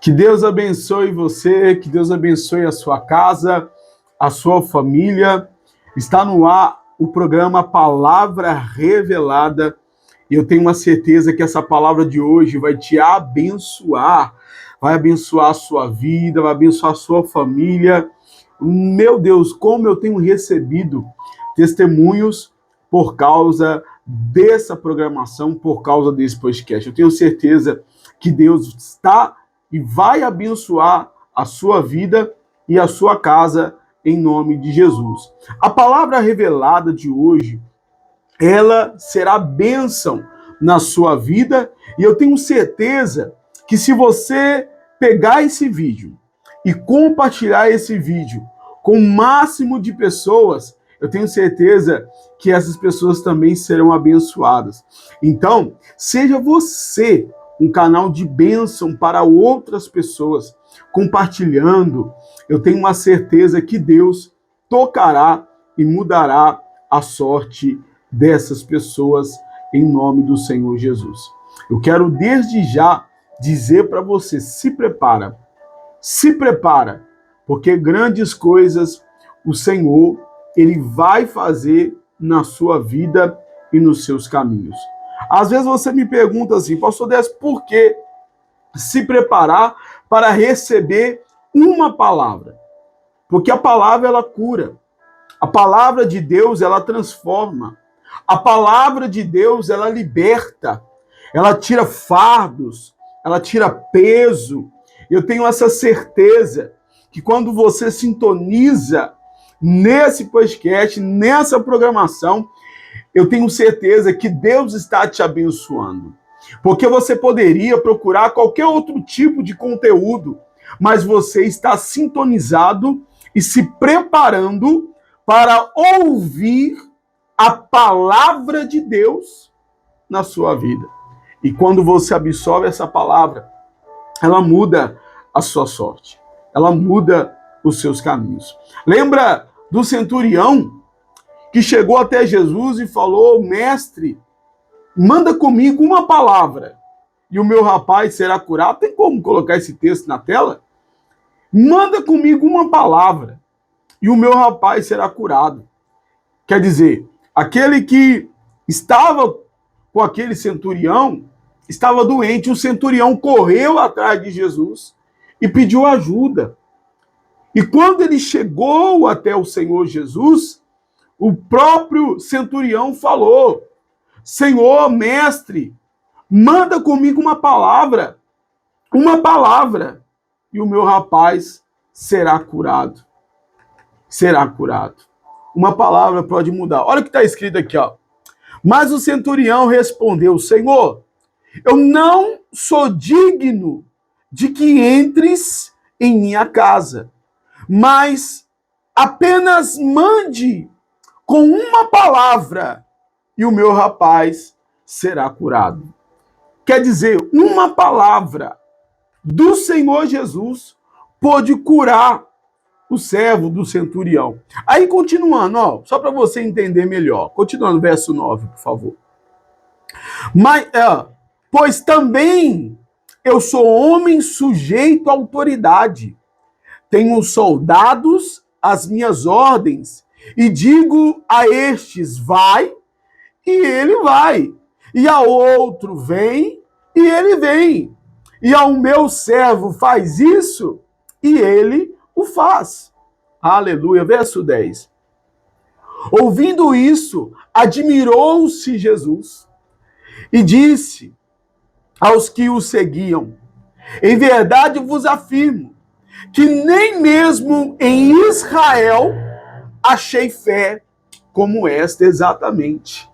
Que Deus abençoe você, que Deus abençoe a sua casa, a sua família. Está no ar o programa Palavra Revelada. E eu tenho uma certeza que essa palavra de hoje vai te abençoar. Vai abençoar a sua vida, vai abençoar a sua família. Meu Deus, como eu tenho recebido testemunhos por causa dessa programação, por causa desse podcast. Eu tenho certeza que Deus está e vai abençoar a sua vida e a sua casa em nome de Jesus. A palavra revelada de hoje, ela será bênção na sua vida e eu tenho certeza que se você pegar esse vídeo e compartilhar esse vídeo com o máximo de pessoas, eu tenho certeza que essas pessoas também serão abençoadas. Então, seja você um canal de bênção para outras pessoas, compartilhando. Eu tenho uma certeza que Deus tocará e mudará a sorte dessas pessoas em nome do Senhor Jesus. Eu quero desde já dizer para você, se prepara, porque grandes coisas o Senhor, Ele vai fazer na sua vida e nos seus caminhos. Às vezes você me pergunta assim, pastor Décio, por que se preparar para receber uma palavra? Porque a palavra, ela cura. A palavra de Deus, ela transforma. A palavra de Deus, ela liberta. Ela tira fardos, ela tira peso. Eu tenho essa certeza que quando você sintoniza nesse podcast, nessa programação, eu tenho certeza que Deus está te abençoando. Porque você poderia procurar qualquer outro tipo de conteúdo, mas você está sintonizado e se preparando para ouvir a palavra de Deus na sua vida. E quando você absorve essa palavra, ela muda a sua sorte. Ela muda os seus caminhos. Lembra do centurião que chegou até Jesus e falou, mestre, manda comigo uma palavra e o meu rapaz será curado? Tem como colocar esse texto na tela? Manda comigo uma palavra e o meu rapaz será curado. Quer dizer, aquele que estava com aquele centurião estava doente. O centurião correu atrás de Jesus e pediu ajuda. E quando ele chegou até o Senhor Jesus, o próprio centurião falou, Senhor, mestre, manda comigo uma palavra, e o meu rapaz será curado. Será curado. Uma palavra pode mudar. Olha o que está escrito aqui, ó. Mas o centurião respondeu, Senhor, eu não sou digno de que entres em minha casa, mas apenas mande com uma palavra e o meu rapaz será curado. Quer dizer, uma palavra do Senhor Jesus pôde curar o servo do centurião. Aí, continuando, ó, só para você entender melhor. Continuando, verso 9, por favor. Mas, pois também eu sou homem sujeito à autoridade. Tenho soldados às minhas ordens e digo a estes, vai, e ele vai. E ao outro, vem, e ele vem. E ao meu servo, faz isso, e ele o faz. Aleluia. Verso 10. Ouvindo isso, admirou-se Jesus e disse aos que o seguiam, em verdade vos afirmo, que nem mesmo em Israel achei fé como esta, exatamente.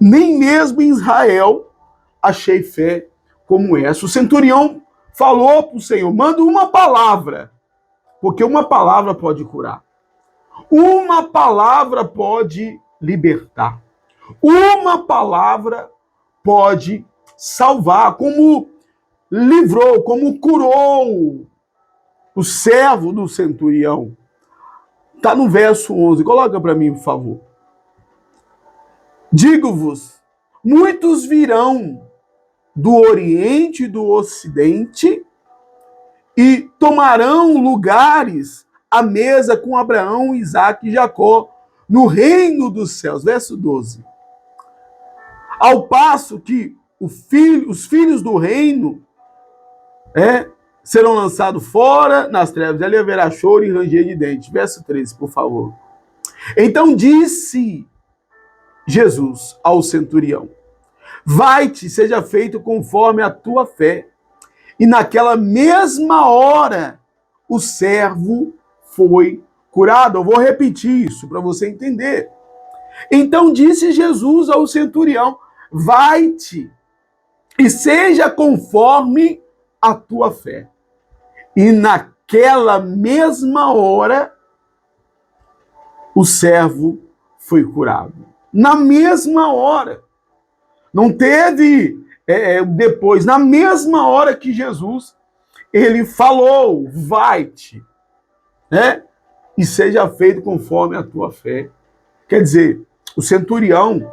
Nem mesmo em Israel achei fé como essa. O centurião falou para o Senhor, manda uma palavra, porque uma palavra pode curar. Uma palavra pode libertar. Uma palavra pode salvar, como livrou, como curou o servo do centurião. Está no verso 11. Coloca para mim, por favor. Digo-vos, muitos virão do Oriente e do Ocidente e tomarão lugares à mesa com Abraão, Isaque e Jacó no reino dos céus. Verso 12. Ao passo que os filhos do reino serão lançados fora nas trevas, e ali haverá choro e ranger de dentes. Verso 13, por favor. Então disse Jesus ao centurião: vai-te, seja feito conforme a tua fé. E naquela mesma hora, o servo foi curado. Eu vou repetir isso para você entender. Então disse Jesus ao centurião: vai-te e seja conforme a tua fé. E naquela mesma hora, o servo foi curado. Na mesma hora. Não teve depois. Na mesma hora que Jesus, ele falou: vai-te, e seja feito conforme a tua fé. Quer dizer, o centurião,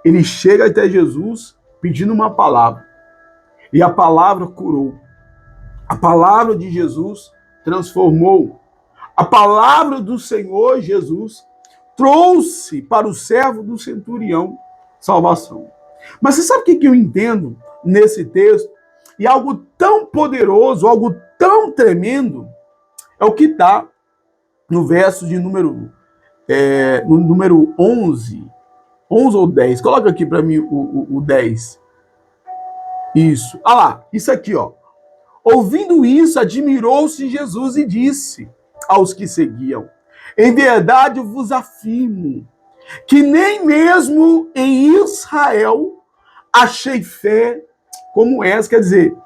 ele chega até Jesus pedindo uma palavra. E a palavra curou. A palavra de Jesus transformou. A palavra do Senhor Jesus trouxe para o servo do centurião salvação. Mas você sabe o que eu entendo nesse texto? E algo tão poderoso, algo tão tremendo, é o que está no verso de número 11. 11 ou 10. Coloca aqui para mim o 10. Isso. Ah lá, isso aqui, ó. Ouvindo isso, admirou-se Jesus e disse aos que seguiam: em verdade eu vos afirmo que nem mesmo em Israel achei fé como essa. Quer dizer,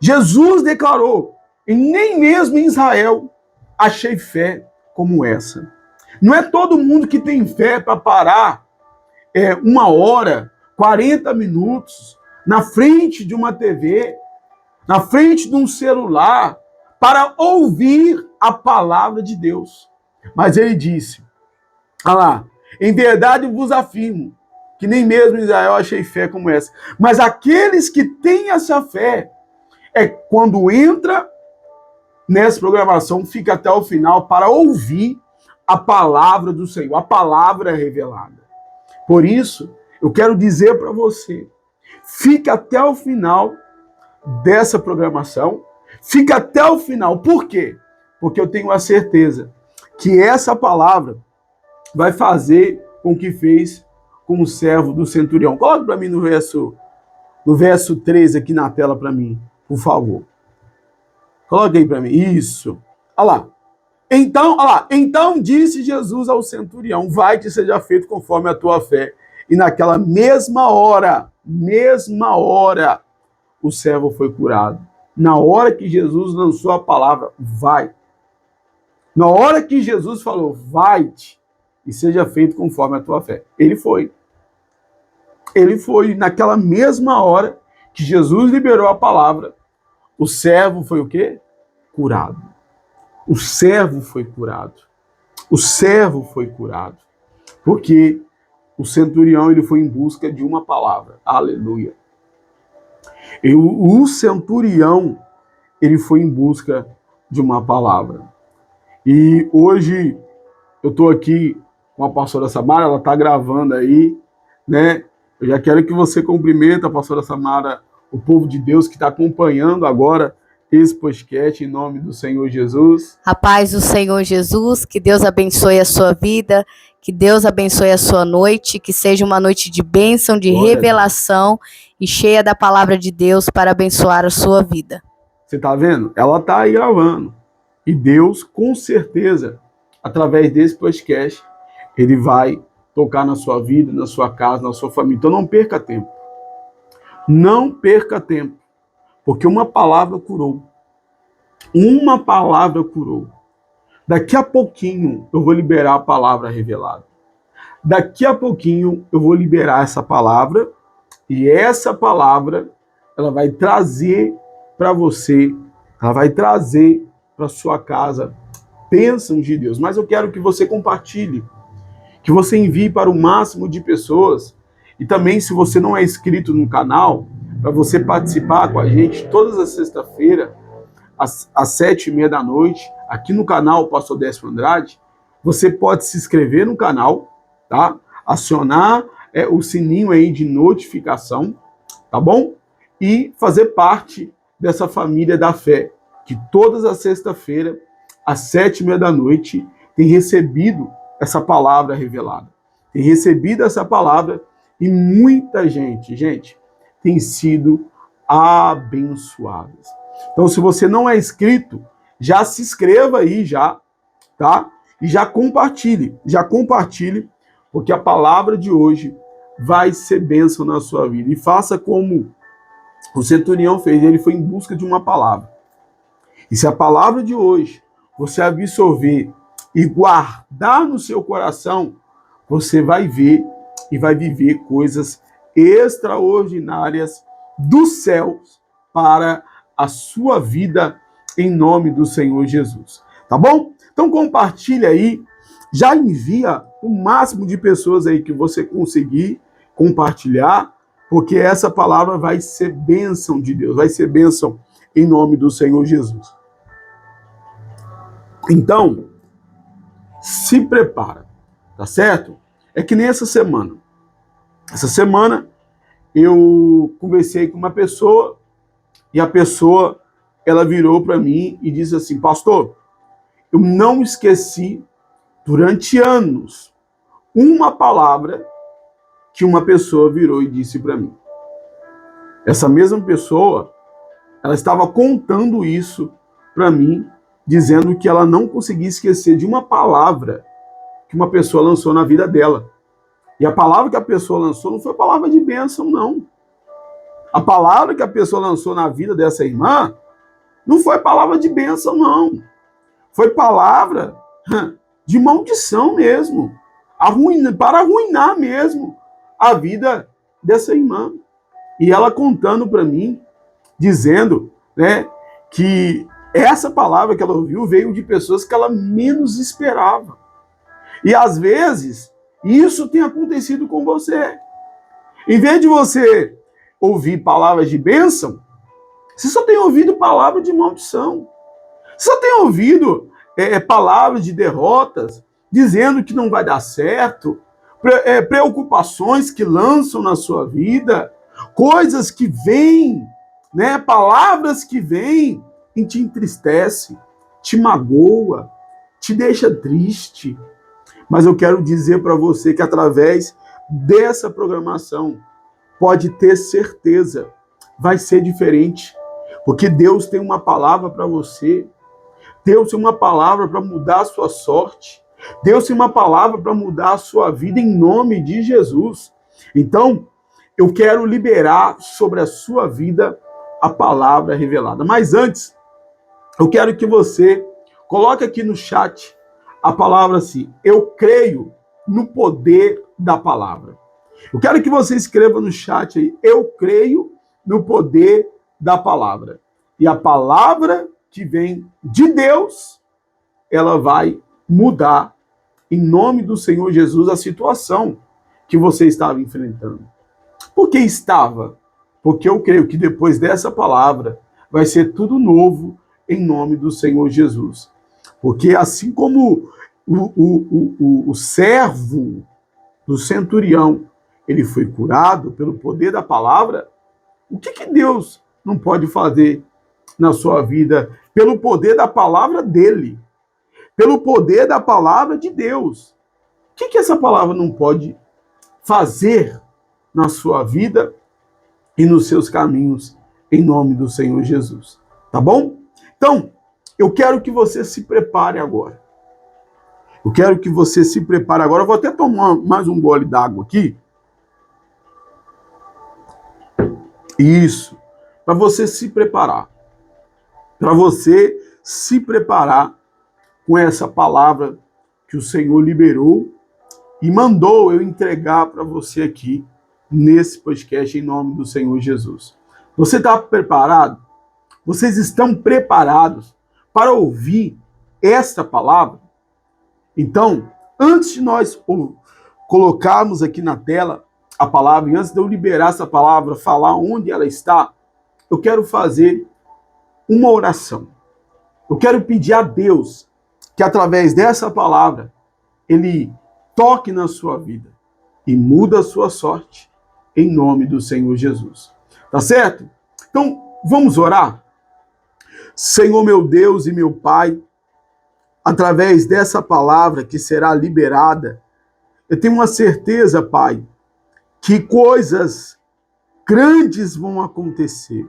Jesus declarou: nem mesmo em Israel achei fé como essa. Não é todo mundo que tem fé para parar 1 hora, 40 minutos na frente de uma TV, na frente de um celular, para ouvir a palavra de Deus. Mas ele disse, olha lá, em verdade vos afirmo que nem mesmo em Israel achei fé como essa. Mas aqueles que têm essa fé, quando entra nessa programação, fica até o final para ouvir a palavra do Senhor, a palavra revelada. Por isso, eu quero dizer para você, fica até o final dessa programação, fica até o final. Por quê? Porque eu tenho a certeza que essa palavra vai fazer com o que fez com o servo do centurião. Coloca para mim no verso 13 aqui na tela para mim, por favor. Coloca aí para mim. Isso. Olha lá. Então disse Jesus ao centurião: vai-te, seja feito conforme a tua fé. E naquela mesma hora, o servo foi curado. Na hora que Jesus lançou a palavra, vai. Na hora que Jesus falou, vai-te, e seja feito conforme a tua fé. Ele foi. Ele foi. Naquela mesma hora que Jesus liberou a palavra, o servo foi o quê? Curado. O servo foi curado. O servo foi curado. Porque o centurião, ele foi em busca de uma palavra. Aleluia. E o centurião, ele foi em busca de uma palavra. E hoje eu estou aqui com a pastora Samara, ela está gravando aí, né? Eu já quero que você cumprimenta a pastora Samara, o povo de Deus que está acompanhando agora esse podcast, em nome do Senhor Jesus. A paz do Senhor Jesus, que Deus abençoe a sua vida, que Deus abençoe a sua noite, que seja uma noite de bênção, de Glória revelação e cheia da palavra de Deus para abençoar a sua vida. Você está vendo? Ela está aí gravando. E Deus, com certeza, através desse podcast, Ele vai tocar na sua vida, na sua casa, na sua família. Então não perca tempo. Não perca tempo. Porque uma palavra curou. Uma palavra curou. Daqui a pouquinho eu vou liberar a palavra revelada. Daqui a pouquinho eu vou liberar essa palavra. E essa palavra, ela vai trazer para você, ela vai trazer para sua casa bênçãos de Deus. Mas eu quero que você compartilhe, que você envie para o máximo de pessoas. E também, se você não é inscrito no canal, para você participar com a gente todas as sextas-feiras, às 7h30 da noite, aqui no canal Pastor Décio Andrade. Você pode se inscrever no canal, tá? Acionar o sininho aí de notificação, tá bom? E fazer parte dessa família da fé, que todas as sexta-feiras, às 7h30 da noite, tem recebido essa palavra revelada. Tem recebido essa palavra e muita gente, tem sido abençoada. Então, se você não é inscrito, já se inscreva aí, já, tá? E já compartilhe, porque a palavra de hoje vai ser bênção na sua vida. E faça como o centurião fez, ele foi em busca de uma palavra. E se a palavra de hoje você absorver e guardar no seu coração, você vai ver e vai viver coisas extraordinárias dos céus para a sua vida, em nome do Senhor Jesus. Tá bom? Então compartilha aí, já envia o máximo de pessoas aí que você conseguir compartilhar, porque essa palavra vai ser bênção de Deus, vai ser bênção em nome do Senhor Jesus. Então, se prepara, tá certo? É que nem essa semana. Essa semana eu conversei com uma pessoa e a pessoa, ela virou para mim e disse assim: pastor, eu não esqueci durante anos uma palavra que uma pessoa virou e disse para mim. Essa mesma pessoa, ela estava contando isso para mim, dizendo que ela não conseguia esquecer de uma palavra que uma pessoa lançou na vida dela. E a palavra que a pessoa lançou não foi palavra de bênção, não. A palavra que a pessoa lançou na vida dessa irmã não foi palavra de bênção, não. Foi palavra de maldição mesmo, para arruinar mesmo a vida dessa irmã. E ela contando para mim, dizendo, né, que essa palavra que ela ouviu veio de pessoas que ela menos esperava. E às vezes, isso tem acontecido com você. Em vez de você ouvir palavras de bênção, você só tem ouvido palavras de maldição. Você só tem ouvido palavras de derrotas, dizendo que não vai dar certo, preocupações que lançam na sua vida, coisas que vêm, né, palavras que vêm e te entristece, te magoa, te deixa triste. Mas eu quero dizer para você que através dessa programação, pode ter certeza, vai ser diferente. Porque Deus tem uma palavra para você. Deus tem uma palavra para mudar a sua sorte. Deus tem uma palavra para mudar a sua vida em nome de Jesus. Então, eu quero liberar sobre a sua vida a palavra revelada. Mas antes, eu quero que você coloque aqui no chat a palavra assim: eu creio no poder da palavra. Eu quero que você escreva no chat aí: eu creio no poder da palavra. E a palavra que vem de Deus, ela vai mudar, em nome do Senhor Jesus, a situação que você estava enfrentando. Por que estava? Porque eu creio que depois dessa palavra vai ser tudo novo em nome do Senhor Jesus. Porque assim como o servo do centurião, ele foi curado pelo poder da palavra, o que Deus não pode fazer na sua vida pelo poder da palavra dele, pelo poder da palavra de Deus? O que essa palavra não pode fazer na sua vida e nos seus caminhos, em nome do Senhor Jesus? Tá bom? Então, eu quero que você se prepare agora. Eu quero que você se prepare agora. Eu vou até tomar mais um gole d'água aqui. Isso. Para você se preparar. Para você se preparar com essa palavra que o Senhor liberou e mandou eu entregar para você aqui nesse podcast em nome do Senhor Jesus. Você está preparado? Vocês estão preparados para ouvir esta palavra? Então, antes de nós colocarmos aqui na tela a palavra, e antes de eu liberar essa palavra, falar onde ela está, eu quero fazer uma oração. Eu quero pedir a Deus que através dessa palavra, Ele toque na sua vida e muda a sua sorte, em nome do Senhor Jesus. Tá certo? Então, vamos orar? Senhor meu Deus e meu Pai, através dessa palavra que será liberada, eu tenho uma certeza, Pai, que coisas grandes vão acontecer,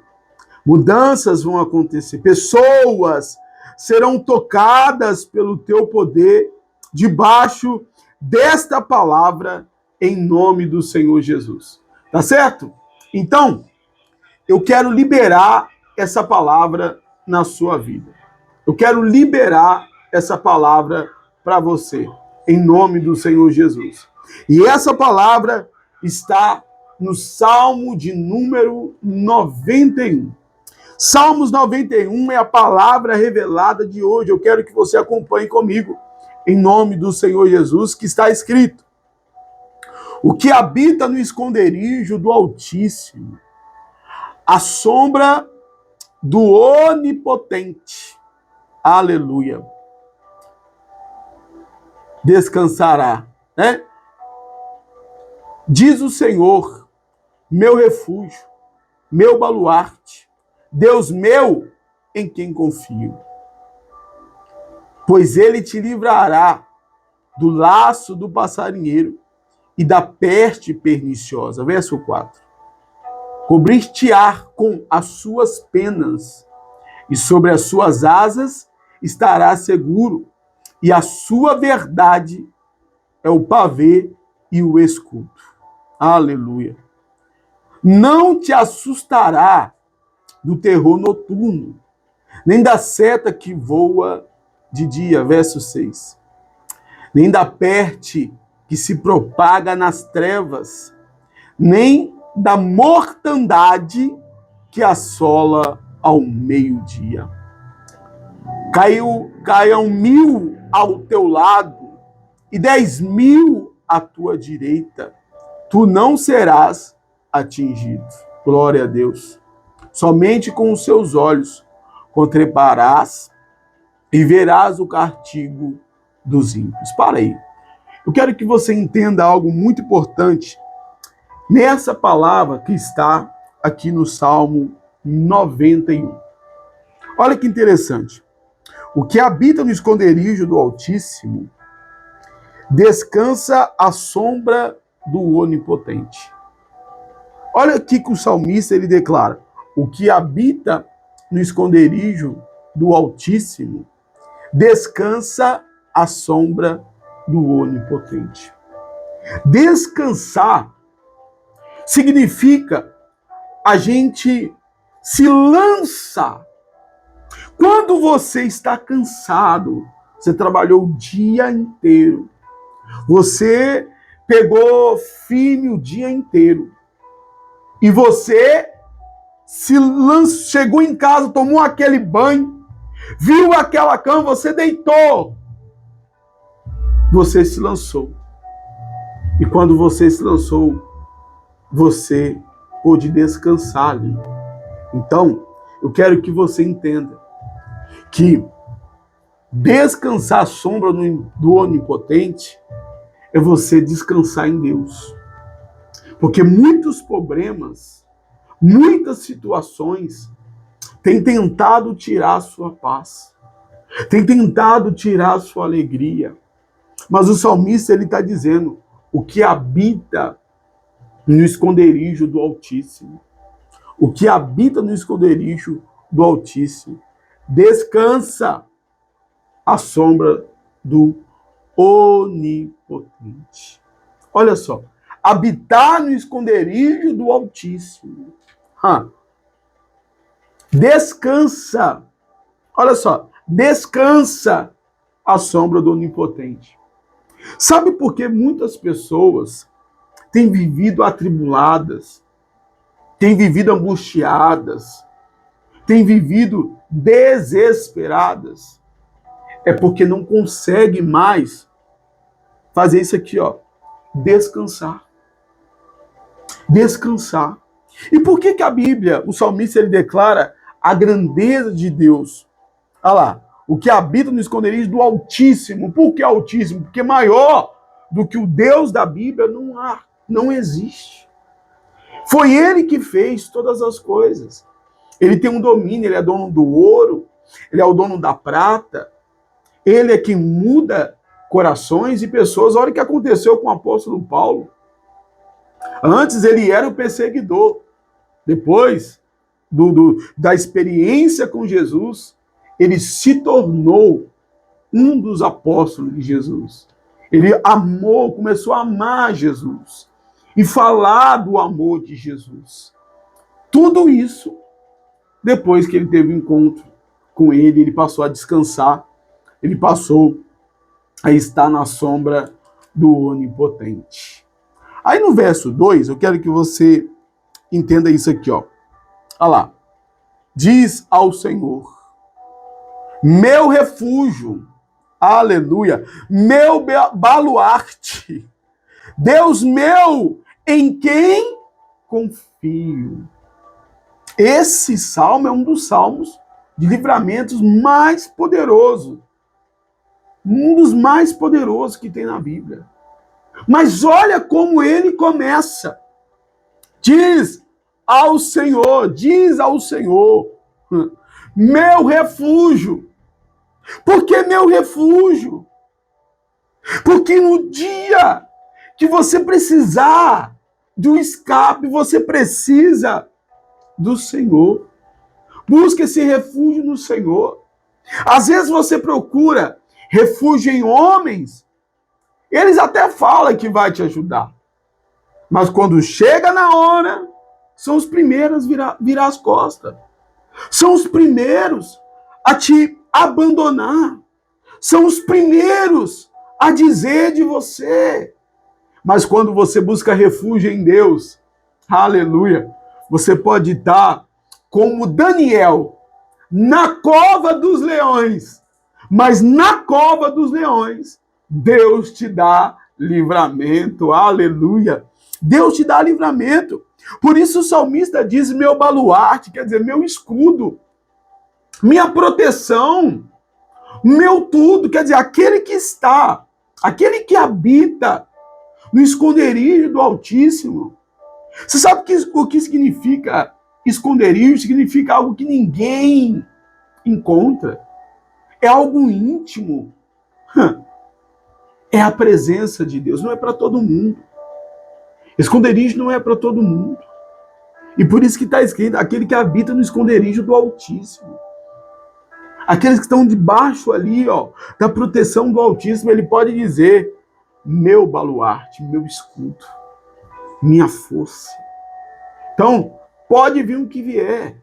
mudanças vão acontecer, pessoas serão tocadas pelo Teu poder debaixo desta palavra, em nome do Senhor Jesus. Tá certo? Então, eu quero liberar essa palavra na sua vida. Eu quero liberar essa palavra para você, em nome do Senhor Jesus. E essa palavra está no Salmo de número 91. Salmos 91 é a palavra revelada de hoje. Eu quero que você acompanhe comigo, em nome do Senhor Jesus, que está escrito: o que habita no esconderijo do Altíssimo, a sombra do Onipotente, aleluia, descansará, né? Diz o Senhor, meu refúgio, meu baluarte, Deus meu, em quem confio. Pois ele te livrará do laço do passarinheiro e da peste perniciosa. Verso 4. Cobrir-te-á com as suas penas, e sobre as suas asas estará seguro, e a sua verdade é o pavê e o escudo. Aleluia. Não te assustará do terror noturno, nem da seta que voa de dia. Verso 6. Nem da peste que se propaga nas trevas, nem da mortandade que assola ao meio-dia. Caiam 1000 ao teu lado e 10.000 à tua direita. Tu não serás atingido. Glória a Deus. Somente com os seus olhos contemplarás e verás o castigo dos ímpios. Para aí. Eu quero que você entenda algo muito importante nessa palavra que está aqui no Salmo 91. Olha que interessante. O que habita no esconderijo do Altíssimo descansa à sombra do Onipotente. Olha aqui que o salmista ele declara: o que habita no esconderijo do Altíssimo descansa à sombra do Onipotente. Descansar significa a gente se lança. Quando você está cansado, você trabalhou o dia inteiro, você pegou firme o dia inteiro, e você se lançou, chegou em casa, tomou aquele banho, viu aquela cama, você deitou, você se lançou. E quando você se lançou, você pôde descansar ali. Então, eu quero que você entenda que descansar à sombra do Onipotente é você descansar em Deus. Porque muitos problemas, muitas situações têm tentado tirar a sua paz, têm tentado tirar a sua alegria. Mas o salmista ele está dizendo: o que habita no esconderijo do Altíssimo, o que habita no esconderijo do Altíssimo, descansa à sombra do Onipotente. Olha só, habitar no esconderijo do Altíssimo. Descansa. Olha só, descansa à sombra do Onipotente. Sabe por que muitas pessoas têm vivido atribuladas, têm vivido angustiadas, têm vivido desesperadas? É porque não consegue mais fazer isso aqui, ó, descansar. Descansar. E por que a Bíblia, o salmista, ele declara a grandeza de Deus? Olha lá, o que habita no esconderijo do Altíssimo. Por que Altíssimo? Porque maior do que o Deus da Bíblia não há, não existe. Foi ele que fez todas as coisas. Ele tem um domínio, ele é dono do ouro, ele é o dono da prata, ele é quem muda corações e pessoas. Olha o que aconteceu com o apóstolo Paulo. Antes ele era o perseguidor. Depois da experiência com Jesus, ele se tornou um dos apóstolos de Jesus. Ele amou, começou a amar Jesus e falar do amor de Jesus. Tudo isso, depois que ele teve um encontro com ele passou a descansar, ele passou a estar na sombra do Onipotente. Aí no verso 2, eu quero que você entenda isso aqui, ó. Olha lá. Diz ao Senhor, meu refúgio, aleluia, meu baluarte, Deus meu, em quem confio. Esse salmo é um dos salmos de livramentos mais poderosos. Um dos mais poderosos que tem na Bíblia. Mas olha como ele começa. Diz ao Senhor, meu refúgio. Por que meu refúgio? Porque no dia que você precisar de um escape, você precisa do Senhor. Busque esse refúgio no Senhor. Às vezes você procura refúgio em homens, eles até falam que vai te ajudar. Mas quando chega na hora, são os primeiros a virar as costas. São os primeiros a te abandonar. São os primeiros a dizer de você. Mas quando você busca refúgio em Deus, aleluia, você pode estar como Daniel, na cova dos leões. Mas na cova dos leões, Deus te dá livramento, aleluia. Deus te dá livramento. Por isso o salmista diz, meu baluarte, quer dizer, meu escudo, minha proteção, meu tudo, quer dizer, aquele que habita no esconderijo do Altíssimo. Você sabe o que significa esconderijo? Significa algo que ninguém encontra. É algo íntimo. É a presença de Deus. Não é para todo mundo. Esconderijo não é para todo mundo. E por isso que está escrito, aquele que habita no esconderijo do Altíssimo. Aqueles que estão debaixo ali, ó, da proteção do Altíssimo, ele pode dizer, meu baluarte, meu escudo, minha força. Então, pode vir o que vier.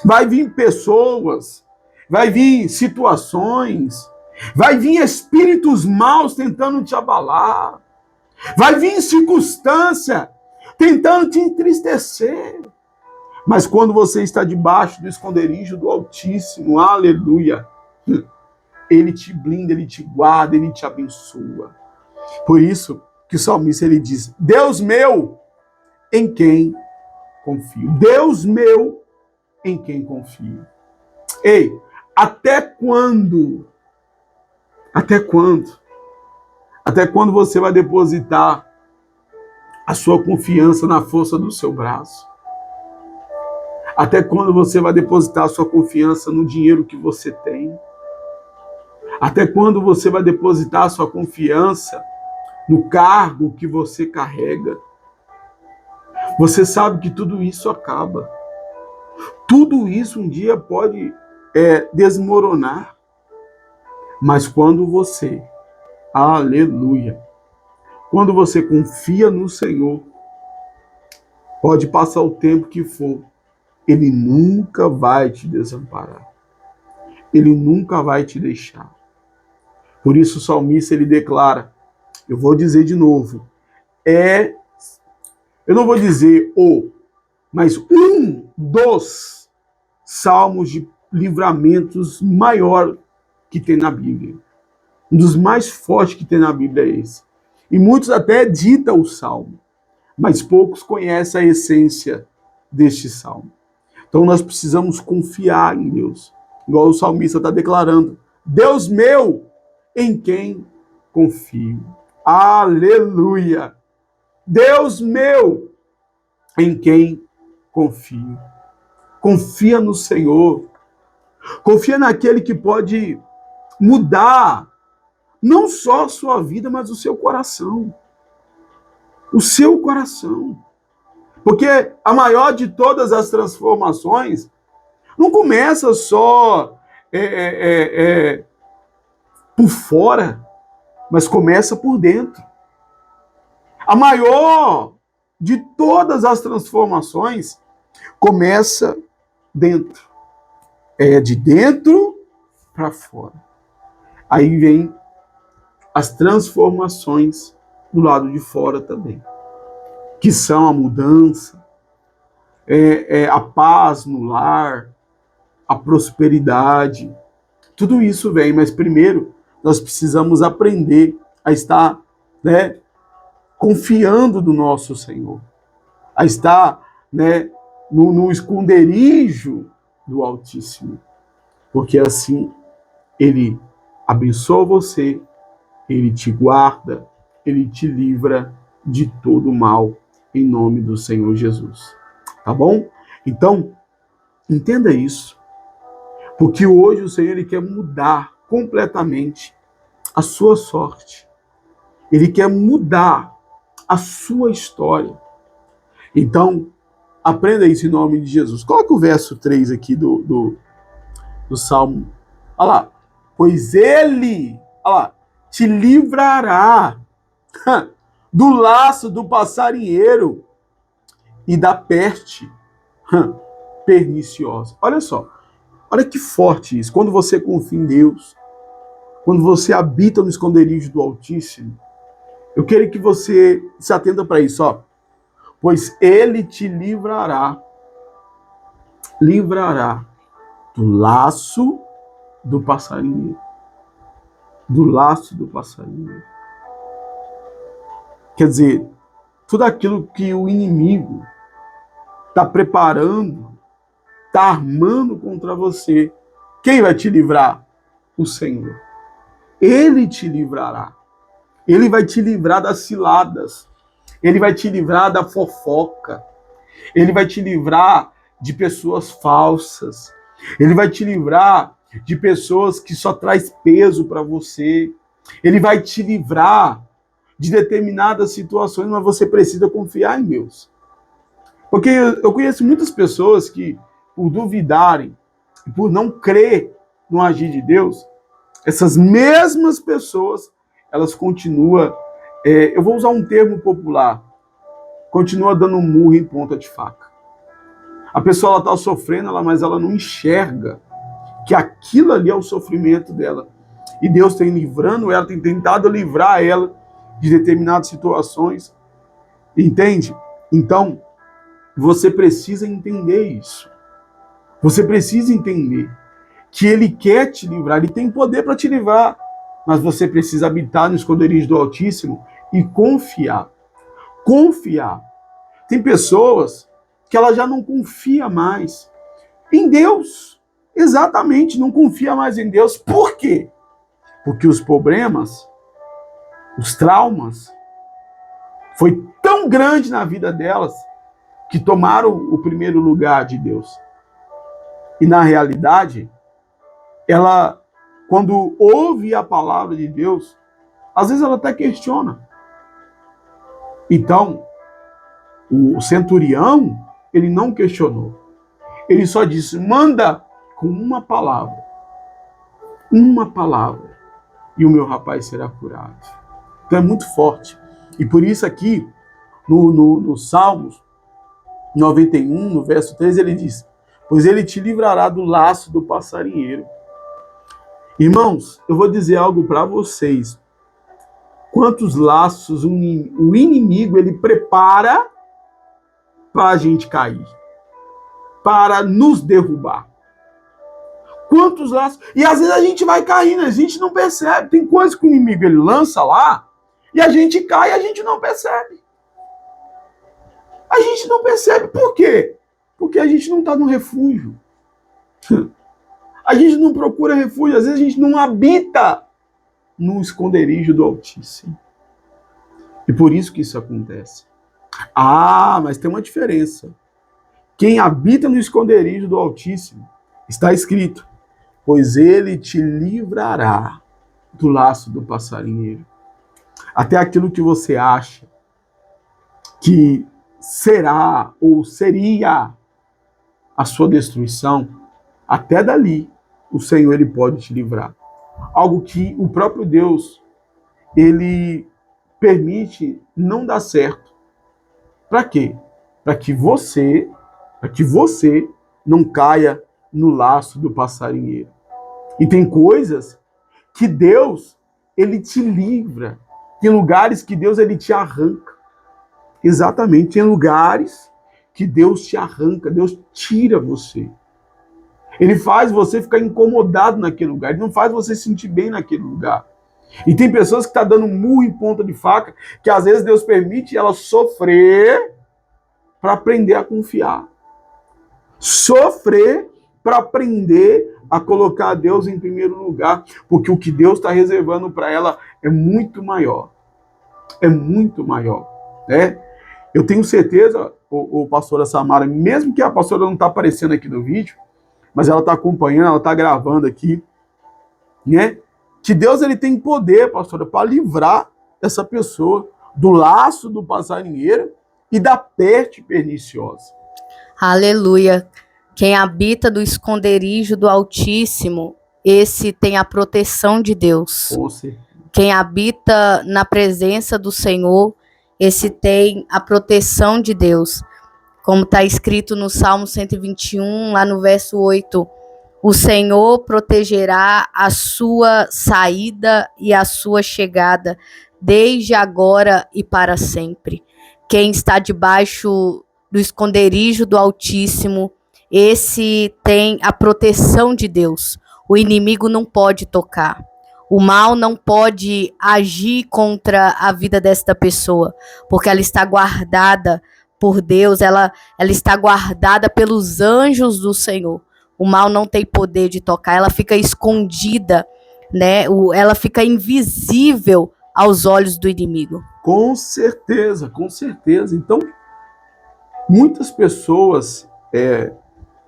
Vai vir pessoas, vai vir situações, vai vir espíritos maus tentando te abalar, vai vir circunstância tentando te entristecer. Mas quando você está debaixo do esconderijo do Altíssimo, aleluia, ele te blinda, ele te guarda, ele te abençoa. Por isso que o salmista ele diz, Deus meu, em quem confio. Deus meu, em quem confio. Ei, até quando? Até quando? Até quando você vai depositar a sua confiança na força do seu braço? Até quando você vai depositar a sua confiança no dinheiro que você tem? Até quando você vai depositar a sua confiança no cargo que você carrega? Você sabe que tudo isso acaba. Tudo isso um dia pode desmoronar. Mas quando você, aleluia, quando você confia no Senhor, pode passar o tempo que for, Ele nunca vai te desamparar. Ele nunca vai te deixar. Por isso o salmista ele declara, eu vou dizer de novo, eu não vou dizer mas um dos salmos de livramentos maior que tem na Bíblia. Um dos mais fortes que tem na Bíblia é esse. E muitos até ditam o salmo, mas poucos conhecem a essência deste salmo. Então nós precisamos confiar em Deus. igual o salmista está declarando. Deus meu, em quem confio. Aleluia! Deus meu, em quem confio. Confia no Senhor. Confia naquele que pode mudar não só a sua vida, mas o seu coração. O seu coração. Porque a maior de todas as transformações não começa só por fora, mas começa por dentro. A maior de todas as transformações começa dentro. É de dentro para fora. Aí vem as transformações do lado de fora também, que são a mudança, a paz no lar, a prosperidade. Tudo isso vem, mas primeiro nós precisamos aprender a estar, confiando no nosso Senhor, a estar, no esconderijo do Altíssimo, porque assim Ele abençoa você, Ele te guarda, Ele te livra de todo mal, em nome do Senhor Jesus. Tá bom? Então, entenda isso, porque hoje o Senhor Ele quer mudar completamente a sua sorte. Ele quer mudar a sua história. Então, aprenda isso em nome de Jesus. Coloca o verso 3 aqui do Salmo. Olha lá. Pois Ele, olha lá, te livrará do laço do passarinheiro e da peste perniciosa. Olha só. Olha que forte isso. Quando você confia em Deus, quando você habita no esconderijo do Altíssimo, eu quero que você se atenda para isso, ó. Pois Ele te livrará do laço do passarinheiro. Do laço do passarinheiro. Quer dizer, tudo aquilo que o inimigo está preparando, está armando contra você, quem vai te livrar? O Senhor. Ele te livrará. Ele vai te livrar das ciladas. Ele vai te livrar da fofoca. Ele vai te livrar de pessoas falsas. Ele vai te livrar de pessoas que só traz peso para você. Ele vai te livrar de determinadas situações, mas você precisa confiar em Deus. Porque eu conheço muitas pessoas que, por duvidarem, por não crer no agir de Deus, essas mesmas pessoas, elas continuam, eu vou usar um termo popular, continua dando murro em ponta de faca. A pessoa está sofrendo, mas ela não enxerga que aquilo ali é o sofrimento dela. E Deus tem livrando ela, tem tentado livrar ela de determinadas situações. Entende? Então, você precisa entender isso. Você precisa entender que Ele quer te livrar, Ele tem poder para te livrar, mas você precisa habitar no esconderijo do Altíssimo e confiar. Confiar. Tem pessoas que ela já não confia mais em Deus. Exatamente, não confia mais em Deus. Por quê? Porque os problemas, os traumas, foi tão grande na vida delas que tomaram o primeiro lugar de Deus. E na realidade, ela, quando ouve a palavra de Deus, às vezes ela até questiona. Então, o centurião, ele não questionou. Ele só disse, manda com uma palavra, e o meu rapaz será curado. Então é muito forte. E por isso aqui, no Salmos 91, no verso 13, ele diz, pois ele te livrará do laço do passarinheiro. Irmãos, eu vou dizer algo para vocês. Quantos laços o inimigo ele prepara para a gente cair, para nos derrubar. Quantos laços? E às vezes a gente vai caindo, a gente não percebe. Tem coisas que o inimigo ele lança lá e a gente cai e a gente não percebe. A gente não percebe. Por quê? Porque a gente não está no refúgio. A gente não procura refúgio, às vezes a gente não habita no esconderijo do Altíssimo. E por isso que isso acontece. Ah, mas tem uma diferença. Quem habita no esconderijo do Altíssimo, está escrito, pois ele te livrará do laço do passarinheiro. Até aquilo que você acha que será ou seria a sua destruição, até dali o Senhor ele pode te livrar. Algo que o próprio Deus ele permite não dar certo. Para quê? Para que você não caia no laço do passarinheiro. E tem coisas que Deus ele te livra. Tem lugares que Deus ele te arranca. Exatamente, tem lugares que Deus te arranca, Deus tira você. Ele faz você ficar incomodado naquele lugar, ele não faz você se sentir bem naquele lugar. E tem pessoas que estão dando murro em ponta de faca, que às vezes Deus permite ela sofrer para aprender a confiar. Sofrer para aprender a colocar Deus em primeiro lugar, porque o que Deus está reservando para ela é muito maior. É muito maior, né? Eu tenho certeza, o pastora Samara, mesmo que a pastora não está aparecendo aqui no vídeo, mas ela está acompanhando, ela está gravando aqui, né? Que Deus ele tem poder, pastora, para livrar essa pessoa do laço do passarinheiro e da peste perniciosa. Aleluia. Quem habita do esconderijo do Altíssimo, esse tem a proteção de Deus. Quem habita na presença do Senhor, esse tem a proteção de Deus. Como está escrito no Salmo 121, lá no verso 8, o Senhor protegerá a sua saída e a sua chegada, desde agora e para sempre. Quem está debaixo do esconderijo do Altíssimo, esse tem a proteção de Deus. O inimigo não pode tocar. O mal não pode agir contra a vida desta pessoa, porque ela está guardada por Deus, ela está guardada pelos anjos do Senhor. O mal não tem poder de tocar, ela fica escondida, né? Ela fica invisível aos olhos do inimigo. Com certeza, com certeza. Então, muitas pessoas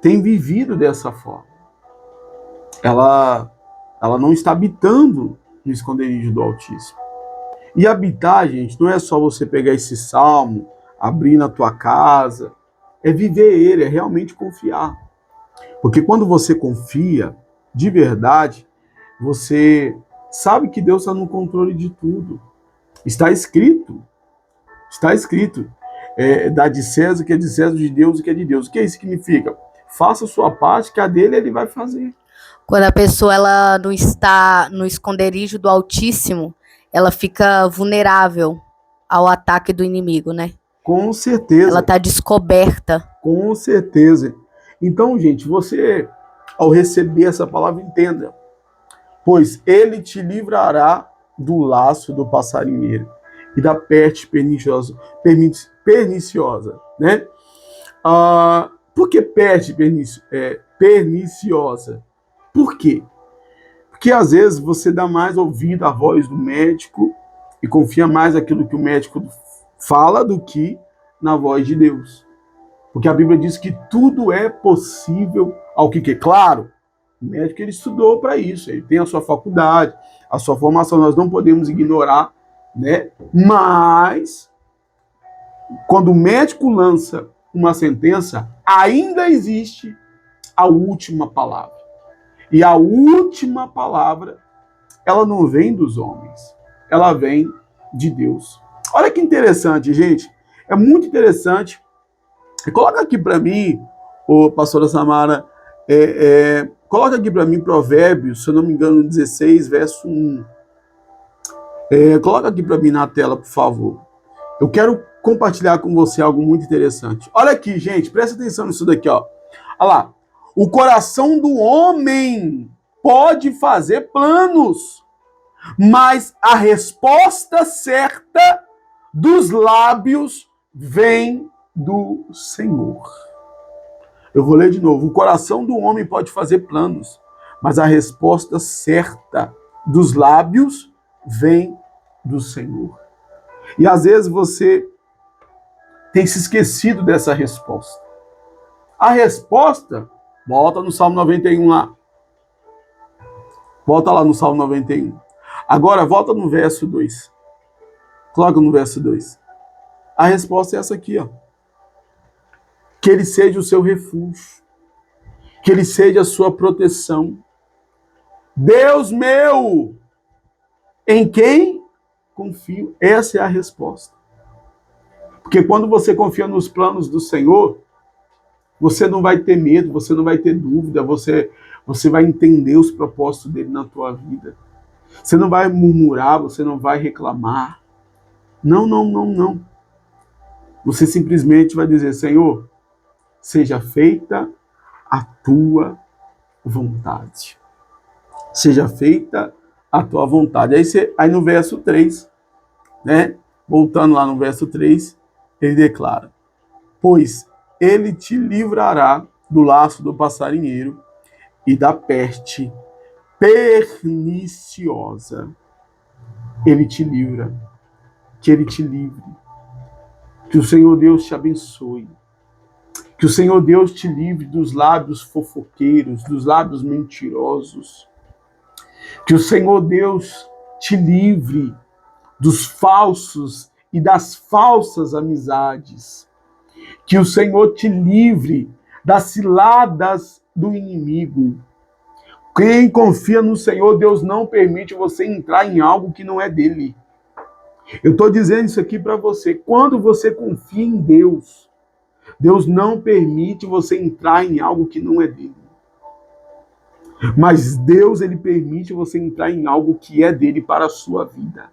têm vivido dessa forma. Ela não está habitando no esconderijo do Altíssimo. E habitar, gente, não é só você pegar esse salmo, abrir na tua casa, é viver ele, é realmente confiar. Porque quando você confia de verdade, você sabe que Deus está no controle de tudo. Está escrito, dá de César o que é de César, de Deus o que é de Deus. O que isso significa? Faça a sua parte, que a dele ele vai fazer. Quando a pessoa ela não está no esconderijo do Altíssimo, ela fica vulnerável ao ataque do inimigo, né? Com certeza. Ela está descoberta. Com certeza. Então, gente, você, ao receber essa palavra, entenda. Pois ele te livrará do laço do passarinheiro e da peste perniciosa, né? Por que peste perniciosa? Por quê? Porque às vezes você dá mais ouvido à voz do médico e confia mais naquilo que o médico fala do que na voz de Deus. Porque a Bíblia diz que tudo é possível ao que quer. Claro, o médico ele estudou para isso, ele tem a sua faculdade, a sua formação, nós não podemos ignorar, né? Mas quando o médico lança uma sentença, ainda existe a última palavra. E a última palavra, ela não vem dos homens, ela vem de Deus. Olha que interessante, gente. É muito interessante. Coloca aqui para mim, pastora Samara, coloca aqui para mim Provérbios, se eu não me engano, 16, verso 1. Coloca aqui para mim na tela, por favor. Eu quero compartilhar com você algo muito interessante. Olha aqui, gente, presta atenção nisso daqui, ó. Olha lá. O coração do homem pode fazer planos, mas a resposta certa dos lábios vem do Senhor. Eu vou ler de novo. O coração do homem pode fazer planos, mas a resposta certa dos lábios vem do Senhor. E às vezes você tem se esquecido dessa resposta. A resposta, volta no Salmo 91 lá. Volta lá no Salmo 91. Agora, volta no verso 2. Coloca no verso 2. A resposta é essa aqui, ó. Que ele seja o seu refúgio. Que ele seja a sua proteção. Deus meu, em quem confio. Essa é a resposta. Porque quando você confia nos planos do Senhor, você não vai ter medo, você não vai ter dúvida, você vai entender os propósitos dele na tua vida. Você não vai murmurar, você não vai reclamar. Não, não, não, não. Você simplesmente vai dizer, Senhor, seja feita a tua vontade. Seja feita a tua vontade. Aí no verso 3, né? Voltando lá no verso 3, ele declara, pois ele te livrará do laço do passarinheiro e da peste perniciosa. Ele te livra. Que ele te livre. Que o Senhor Deus te abençoe. Que o Senhor Deus te livre dos lábios fofoqueiros, dos lábios mentirosos. Que o Senhor Deus te livre dos falsos e das falsas amizades. Que o Senhor te livre das ciladas do inimigo. Quem confia no Senhor, Deus não permite você entrar em algo que não é dele. Eu estou dizendo isso aqui para você. Quando você confia em Deus, Deus não permite você entrar em algo que não é dele. Mas Deus, ele permite você entrar em algo que é dele para a sua vida.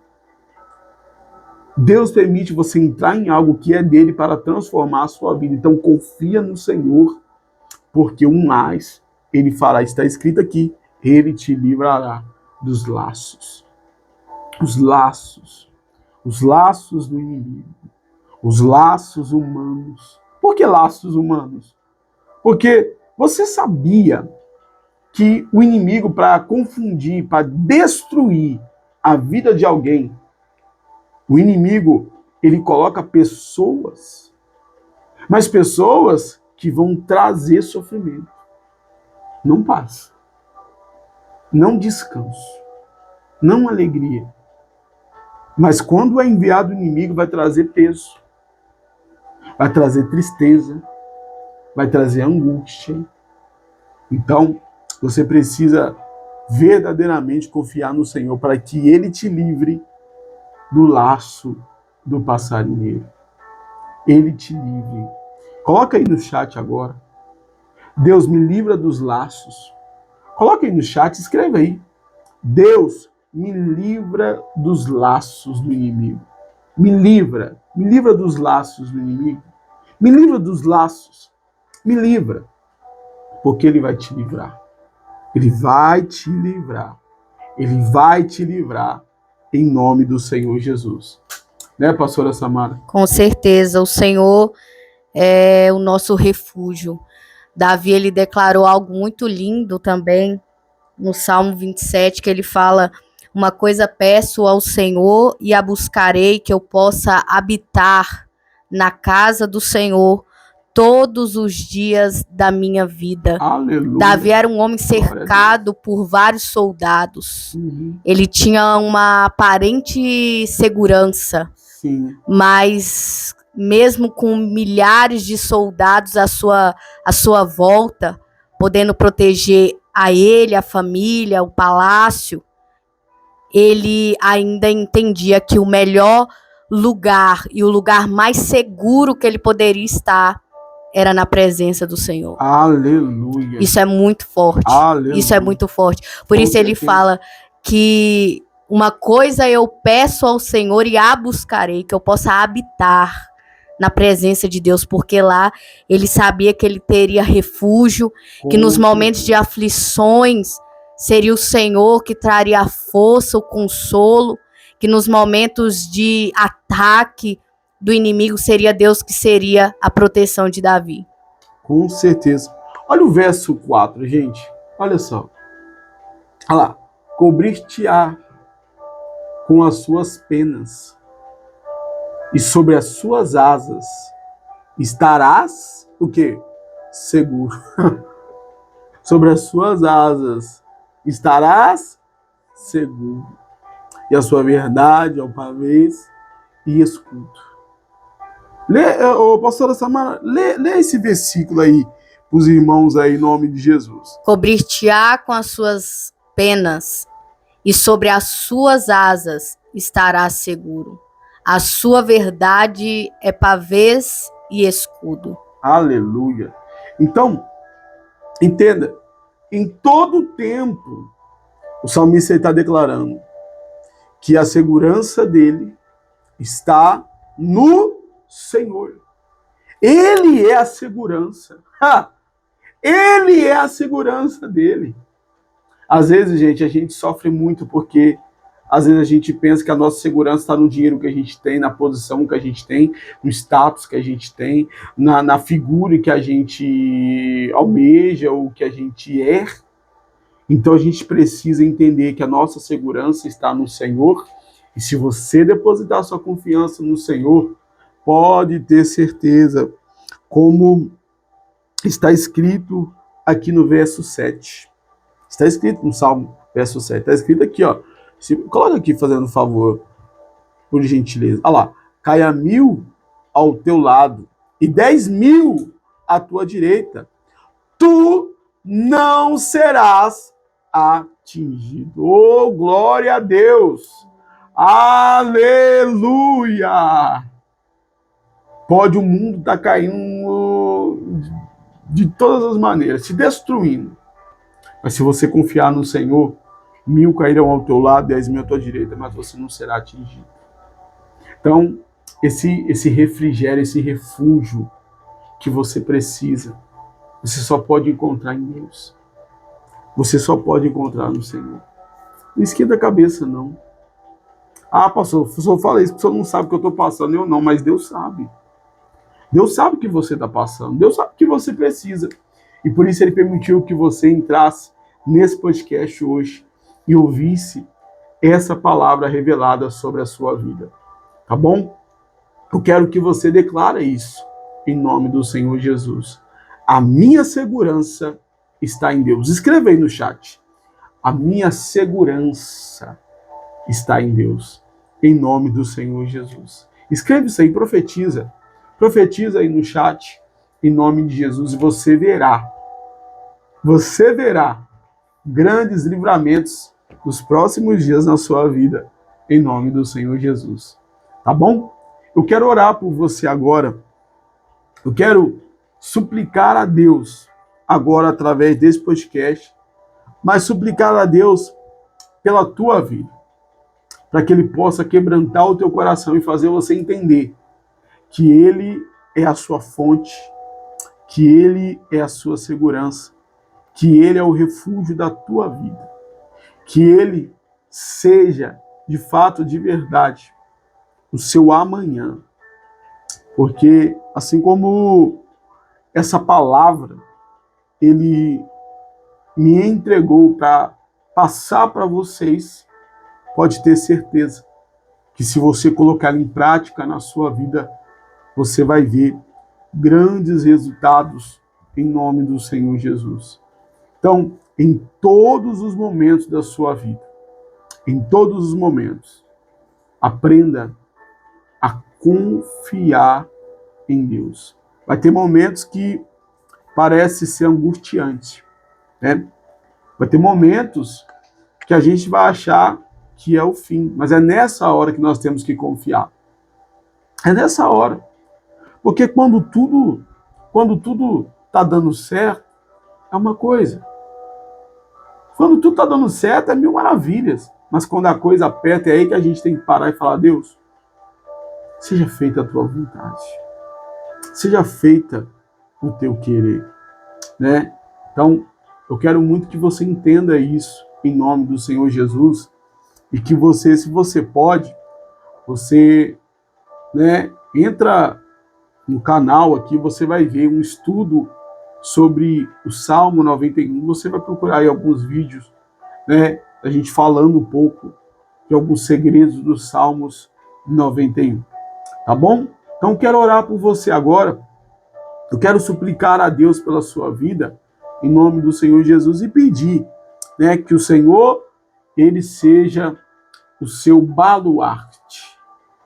Deus permite você entrar em algo que é dele para transformar a sua vida. Então confia no Senhor, porque o mais, ele fará, está escrito aqui, ele te livrará dos laços. Os laços do inimigo, os laços humanos. Por que laços humanos? Porque você sabia que o inimigo, para confundir, para destruir a vida de alguém, o inimigo, ele coloca pessoas, mas pessoas que vão trazer sofrimento. Não paz, não descanso, não alegria. Mas quando é enviado o inimigo, vai trazer peso, vai trazer tristeza, vai trazer angústia. Então, você precisa verdadeiramente confiar no Senhor para que ele te livre do laço do passarinheiro. Ele te livre. Coloca aí no chat agora. Deus me livra dos laços. Coloca aí no chat, escreva aí. Deus me livra dos laços do inimigo. Me livra dos laços do inimigo. Me livra dos laços. Me livra. Porque ele vai te livrar. Ele vai te livrar. Ele vai te livrar em nome do Senhor Jesus. Né, pastora Samara? Com certeza, o Senhor é o nosso refúgio. Davi, ele declarou algo muito lindo também no Salmo 27, que ele fala: uma coisa peço ao Senhor e a buscarei, que eu possa habitar na casa do Senhor todos os dias da minha vida. Aleluia. Davi era um homem cercado por vários soldados. Ele tinha uma aparente segurança. Sim. Mas mesmo com milhares de soldados à sua volta, podendo proteger a ele, a família, o palácio, ele ainda entendia que o melhor lugar e o lugar mais seguro que ele poderia estar era na presença do Senhor. Aleluia. Isso é muito forte. Aleluia. Isso é muito forte. Por Com isso ele certeza. fala que uma coisa eu peço ao Senhor e a buscarei, que eu possa habitar na presença de Deus, porque lá ele sabia que ele teria refúgio, que nos momentos de aflições seria o Senhor que traria a força, o consolo, que nos momentos de ataque do inimigo seria Deus que seria a proteção de Davi. Com certeza. Olha o verso 4, gente. Olha só. Olha lá. Cobrir-te-á com as suas penas, e sobre as suas asas estarás, o quê? Seguro. Sobre as suas asas estarás seguro. E a sua verdade é o pavês e escudo. Pastora Samara, lê esse versículo aí para os irmãos aí, em nome de Jesus. Cobrir-te-á com as suas penas, e sobre as suas asas estarás seguro. A sua verdade é pavês e escudo. Aleluia. Então, entenda, em todo tempo, o salmista está declarando que a segurança dele está no Senhor. Ele é a segurança. Ele é a segurança dele. Às vezes, gente, a gente sofre muito porque às vezes a gente pensa que a nossa segurança está no dinheiro que a gente tem, na posição que a gente tem, no status que a gente tem, na figura que a gente almeja ou que a gente é. Então a gente precisa entender que a nossa segurança está no Senhor. E se você depositar sua confiança no Senhor, pode ter certeza, como está escrito aqui no verso 7. Está escrito no Salmo, verso 7. Está escrito aqui, ó. Coloca aqui, fazendo um favor, por gentileza. Olha lá. Caia 1000 ao teu lado e 10.000 à tua direita. Tu não serás atingido. Oh, glória a Deus! Aleluia! Pode o mundo estar caindo de todas as maneiras, se destruindo. Mas se você confiar no Senhor, 1000 cairão ao teu lado, 10.000 à tua direita, mas você não será atingido. Então, esse refrigério, esse refúgio que você precisa, você só pode encontrar em Deus. Você só pode encontrar no Senhor. Não esquenta a cabeça, não. Ah, pastor, o senhor fala isso porque o senhor não sabe o que eu estou passando. Eu não, mas Deus sabe. Deus sabe o que você está passando. Deus sabe o que você precisa. E por isso Ele permitiu que você entrasse nesse podcast hoje e ouvisse essa palavra revelada sobre a sua vida. Tá bom? Eu quero que você declare isso em nome do Senhor Jesus. A minha segurança está em Deus. Escreva aí no chat. A minha segurança está em Deus. Em nome do Senhor Jesus. Escreva isso aí, profetiza. Profetiza aí no chat, em nome de Jesus, e você verá grandes livramentos nos próximos dias na sua vida, em nome do Senhor Jesus. Tá bom? Eu quero orar por você agora. Eu quero suplicar a Deus, agora através desse podcast, mas suplicar a Deus pela tua vida, para que Ele possa quebrantar o teu coração e fazer você entender que Ele é a sua fonte, que Ele é a sua segurança, que Ele é o refúgio da tua vida, que Ele seja, de fato, de verdade, o seu amanhã. Porque, assim como essa palavra Ele me entregou para passar para vocês, pode ter certeza que se você colocar ela em prática na sua vida, você vai ver grandes resultados em nome do Senhor Jesus. Então, em todos os momentos da sua vida, em todos os momentos, aprenda a confiar em Deus. Vai ter momentos que parece ser angustiante, né? Vai ter momentos que a gente vai achar que é o fim, mas é nessa hora que nós temos que confiar. É nessa hora. Porque quando tudo está dando certo, é uma coisa. Quando tudo está dando certo, é 1000 maravilhas. Mas quando a coisa aperta, é aí que a gente tem que parar e falar: Deus, seja feita a tua vontade. Seja feita o teu querer. Né? Então, eu quero muito que você entenda isso em nome do Senhor Jesus. E que você, se você pode, você, né, entra no canal aqui, você vai ver um estudo sobre o Salmo 91. Você vai procurar aí alguns vídeos né, a gente falando um pouco de alguns segredos dos Salmos 91. Tá bom? Então quero orar por você agora. Eu quero suplicar a Deus pela sua vida, em nome do Senhor Jesus, e pedir, né, que o Senhor, ele seja o seu baluarte,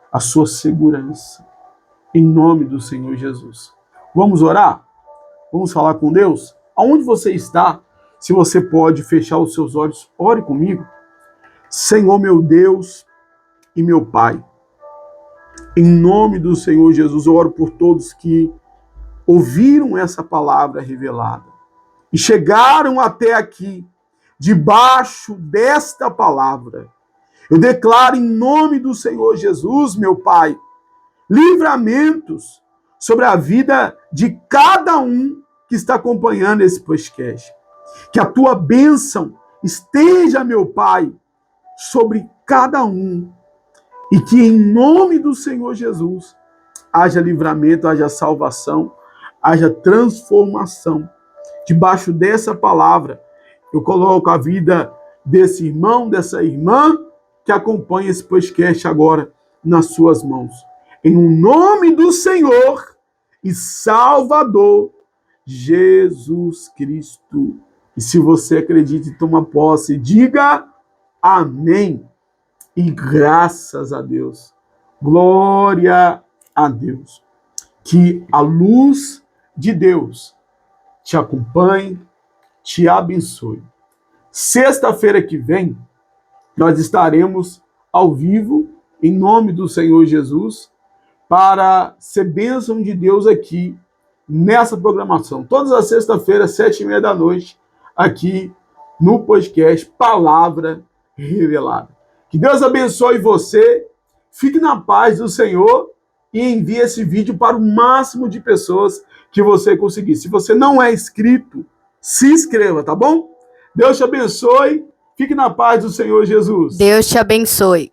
a sua segurança, em nome do Senhor Jesus. Vamos orar? Vamos falar com Deus? Aonde você está, se você pode fechar os seus olhos, ore comigo. Senhor meu Deus e meu Pai, em nome do Senhor Jesus, eu oro por todos que ouviram essa palavra revelada e chegaram até aqui, debaixo desta palavra. Eu declaro em nome do Senhor Jesus, meu Pai, livramentos sobre a vida de cada um que está acompanhando esse podcast. Que a tua bênção esteja, meu Pai, sobre cada um. E que em nome do Senhor Jesus haja livramento, haja salvação, haja transformação. Debaixo dessa palavra, eu coloco a vida desse irmão, dessa irmã que acompanha esse podcast agora nas suas mãos. Em nome do Senhor e Salvador, Jesus Cristo. E se você acredita e toma posse, diga amém. E graças a Deus. Glória a Deus. Que a luz de Deus te acompanhe, te abençoe. Sexta-feira que vem, nós estaremos ao vivo, em nome do Senhor Jesus, para ser bênção de Deus aqui, nessa programação. Todas as sextas-feiras, 7h30 da noite, aqui no podcast Palavra Revelada. Que Deus abençoe você, fique na paz do Senhor e envie esse vídeo para o máximo de pessoas que você conseguir. Se você não é inscrito, se inscreva, tá bom? Deus te abençoe, fique na paz do Senhor Jesus. Deus te abençoe.